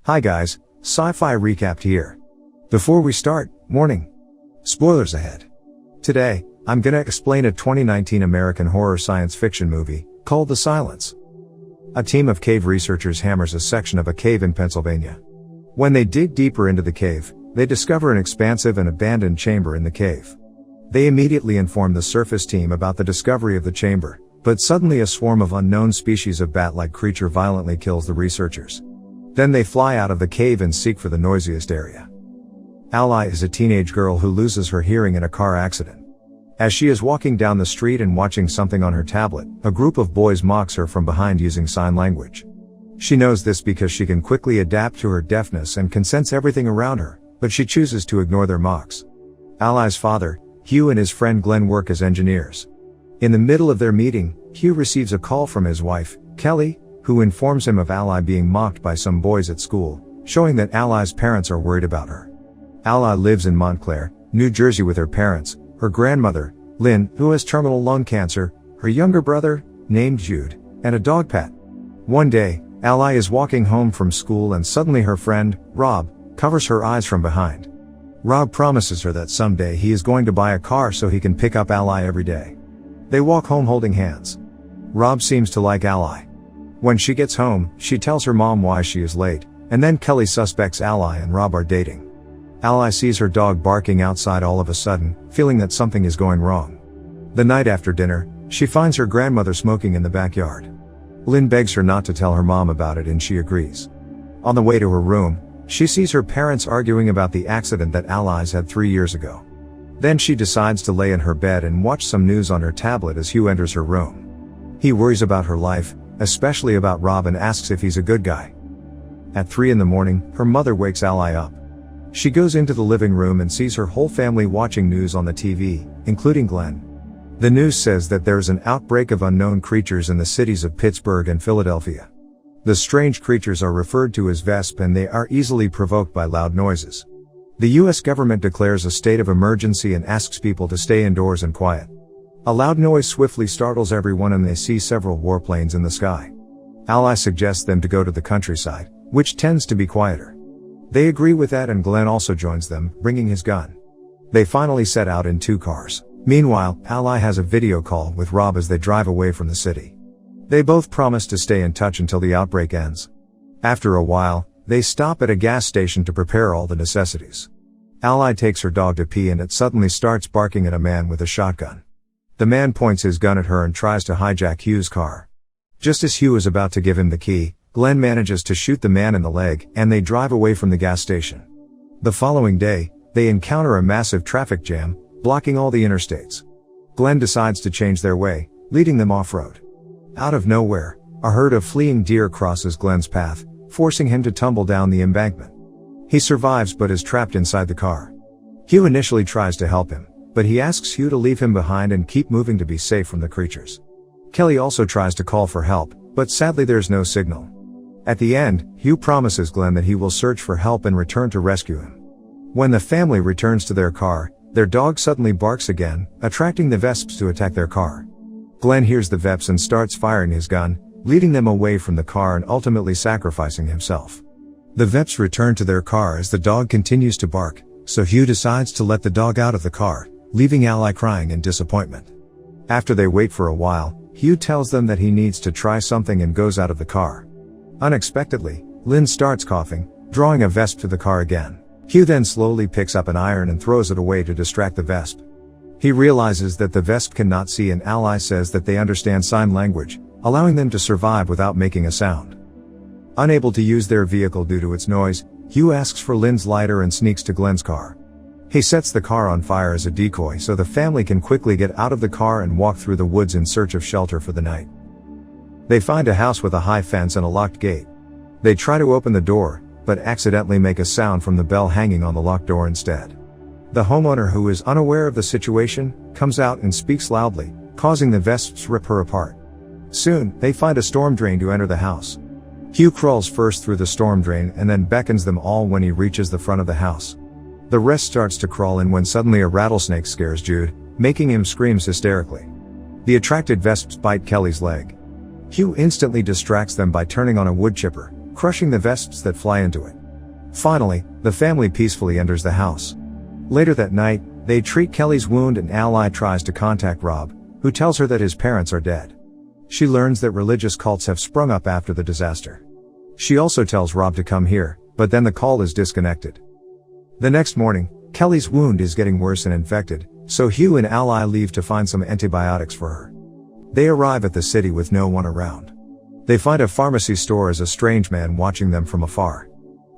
Hi guys, Sci-Fi Recapped here. Before we start, warning. Spoilers ahead. Today, I'm gonna explain a 2019 American horror science fiction movie, called The Silence. A team of cave researchers hammers a section of a cave in Pennsylvania. When they dig deeper into the cave, they discover an expansive and abandoned chamber in the cave. They immediately inform the surface team about the discovery of the chamber, but suddenly a swarm of unknown species of bat-like creature violently kills the researchers. Then they fly out of the cave and seek for the noisiest area. Ally is a teenage girl who loses her hearing in a car accident. As she is walking down the street and watching something on her tablet, a group of boys mocks her from behind using sign language. She knows this because she can quickly adapt to her deafness and can sense everything around her, but she chooses to ignore their mocks. Ally's father, Hugh, and his friend Glenn work as engineers. In the middle of their meeting, Hugh receives a call from his wife, Kelly, who informs him of Ally being mocked by some boys at school, showing that Ally's parents are worried about her. Ally lives in Montclair, New Jersey with her parents, her grandmother, Lynn, who has terminal lung cancer, her younger brother, named Jude, and a dog pet. One day, Ally is walking home from school and suddenly her friend, Rob, covers her eyes from behind. Rob promises her that someday he is going to buy a car so he can pick up Ally every day. They walk home holding hands. Rob seems to like Ally. When she gets home, she tells her mom why she is late, and then Kelly suspects Ally and Rob are dating. Ally sees her dog barking outside all of a sudden, feeling that something is going wrong. The night after dinner, she finds her grandmother smoking in the backyard. Lynn begs her not to tell her mom about it and she agrees. On the way to her room, she sees her parents arguing about the accident that Ally's had 3 years ago. Then she decides to lay in her bed and watch some news on her tablet as Hugh enters her room. He worries about her life, especially about Rob, and asks if he's a good guy. At 3 a.m, her mother wakes Ally up. She goes into the living room and sees her whole family watching news on the TV, including Glenn. The news says that there is an outbreak of unknown creatures in the cities of Pittsburgh and Philadelphia. The strange creatures are referred to as Vesp and they are easily provoked by loud noises. The US government declares a state of emergency and asks people to stay indoors and quiet. A loud noise swiftly startles everyone and they see several warplanes in the sky. Ally suggests them to go to the countryside, which tends to be quieter. They agree with that and Glenn also joins them, bringing his gun. They finally set out in 2 cars. Meanwhile, Ally has a video call with Rob as they drive away from the city. They both promise to stay in touch until the outbreak ends. After a while, they stop at a gas station to prepare all the necessities. Ally takes her dog to pee and it suddenly starts barking at a man with a shotgun. The man points his gun at her and tries to hijack Hugh's car. Just as Hugh is about to give him the key, Glenn manages to shoot the man in the leg and they drive away from the gas station. The following day, they encounter a massive traffic jam, blocking all the interstates. Glenn decides to change their way, leading them off-road. Out of nowhere, a herd of fleeing deer crosses Glenn's path, forcing him to tumble down the embankment. He survives but is trapped inside the car. Hugh initially tries to help him, but he asks Hugh to leave him behind and keep moving to be safe from the creatures. Kelly also tries to call for help, but sadly there's no signal. At the end, Hugh promises Glenn that he will search for help and return to rescue him. When the family returns to their car, their dog suddenly barks again, attracting the Vesps to attack their car. Glenn hears the Vesps and starts firing his gun, leading them away from the car and ultimately sacrificing himself. The Vesps return to their car as the dog continues to bark, so Hugh decides to let the dog out of the car, leaving Ally crying in disappointment. After they wait for a while, Hugh tells them that he needs to try something and goes out of the car. Unexpectedly, Lynn starts coughing, drawing a Vesp to the car again. Hugh then slowly picks up an iron and throws it away to distract the Vesp. He realizes that the Vesp cannot see and Ally says that they understand sign language, allowing them to survive without making a sound. Unable to use their vehicle due to its noise, Hugh asks for Lynn's lighter and sneaks to Glenn's car. He sets the car on fire as a decoy so the family can quickly get out of the car and walk through the woods in search of shelter for the night. They find a house with a high fence and a locked gate. They try to open the door, but accidentally make a sound from the bell hanging on the locked door instead. The homeowner, who is unaware of the situation, comes out and speaks loudly, causing the Vesps to rip her apart. Soon, they find a storm drain to enter the house. Hugh crawls first through the storm drain and then beckons them all when he reaches the front of the house. The rest starts to crawl in when suddenly a rattlesnake scares Jude, making him scream hysterically. The attracted Vesps bite Kelly's leg. Hugh instantly distracts them by turning on a wood chipper, crushing the vesps that fly into it. Finally, the family peacefully enters the house. Later that night, they treat Kelly's wound and Ally tries to contact Rob, who tells her that his parents are dead. She learns that religious cults have sprung up after the disaster. She also tells Rob to come here, but then the call is disconnected. The next morning, Kelly's wound is getting worse and infected, so Hugh and Ally leave to find some antibiotics for her. They arrive at the city with no one around. They find a pharmacy store as a strange man watching them from afar.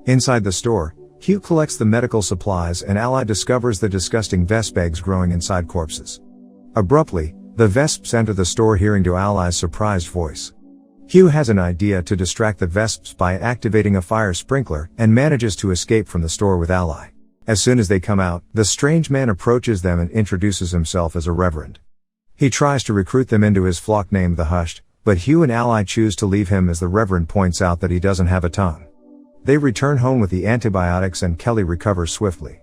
Inside the store, Hugh collects the medical supplies and Ally discovers the disgusting vesp eggs growing inside corpses. Abruptly, the vesps enter the store hearing to Ally's surprised voice. Hugh has an idea to distract the vesps by activating a fire sprinkler and manages to escape from the store with Ally. As soon as they come out, the strange man approaches them and introduces himself as a reverend. He tries to recruit them into his flock named the Hushed, but Hugh and Ally choose to leave him as the reverend points out that he doesn't have a tongue. They return home with the antibiotics and Kelly recovers swiftly.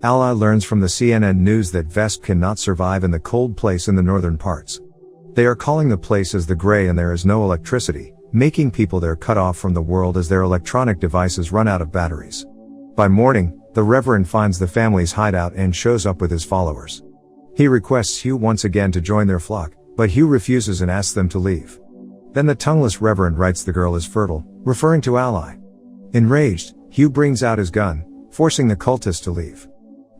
Ally learns from the CNN news that vesp cannot survive in the cold place in the northern parts. They are calling the place as the Gray and there is no electricity, making people there cut off from the world as their electronic devices run out of batteries. By morning, the Reverend finds the family's hideout and shows up with his followers. He requests Hugh once again to join their flock, but Hugh refuses and asks them to leave. Then the tongueless Reverend writes the girl is fertile, referring to Ally. Enraged, Hugh brings out his gun, forcing the cultists to leave.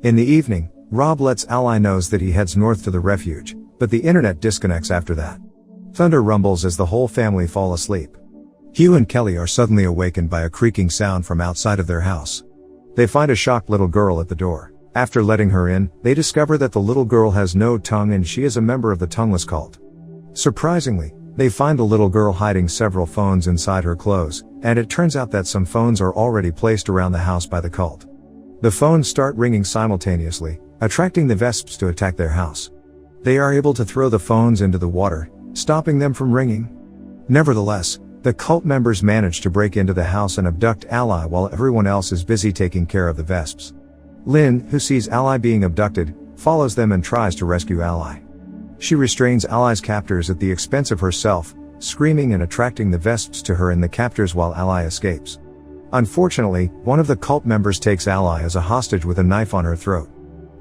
In the evening, Rob lets Ally know that he heads north to the refuge, but the internet disconnects after that. Thunder rumbles as the whole family fall asleep. Hugh and Kelly are suddenly awakened by a creaking sound from outside of their house. They find a shocked little girl at the door. After letting her in, they discover that the little girl has no tongue and she is a member of the tongueless cult. Surprisingly, they find the little girl hiding several phones inside her clothes, and it turns out that some phones are already placed around the house by the cult. The phones start ringing simultaneously, attracting the vesps to attack their house. They are able to throw the phones into the water, stopping them from ringing. Nevertheless, the cult members manage to break into the house and abduct Ally while everyone else is busy taking care of the vesps. Lynn, who sees Ally being abducted, follows them and tries to rescue Ally. She restrains Ally's captors at the expense of herself, screaming and attracting the vesps to her and the captors while Ally escapes. Unfortunately, one of the cult members takes Ally as a hostage with a knife on her throat.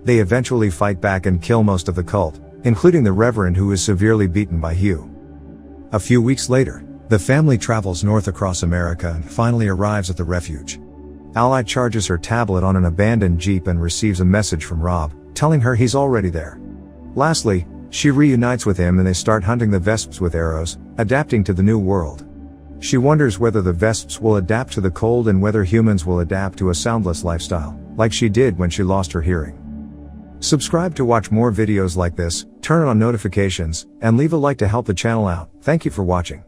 They eventually fight back and kill most of the cult, including the Reverend who is severely beaten by Hugh. A few weeks later, the family travels north across America and finally arrives at the refuge. Ally charges her tablet on an abandoned Jeep and receives a message from Rob, telling her he's already there. Lastly, she reunites with him and they start hunting the vesps with arrows, adapting to the new world. She wonders whether the vesps will adapt to the cold and whether humans will adapt to a soundless lifestyle, like she did when she lost her hearing. Subscribe to watch more videos like this, turn on notifications, and leave a like to help the channel out. Thank you for watching.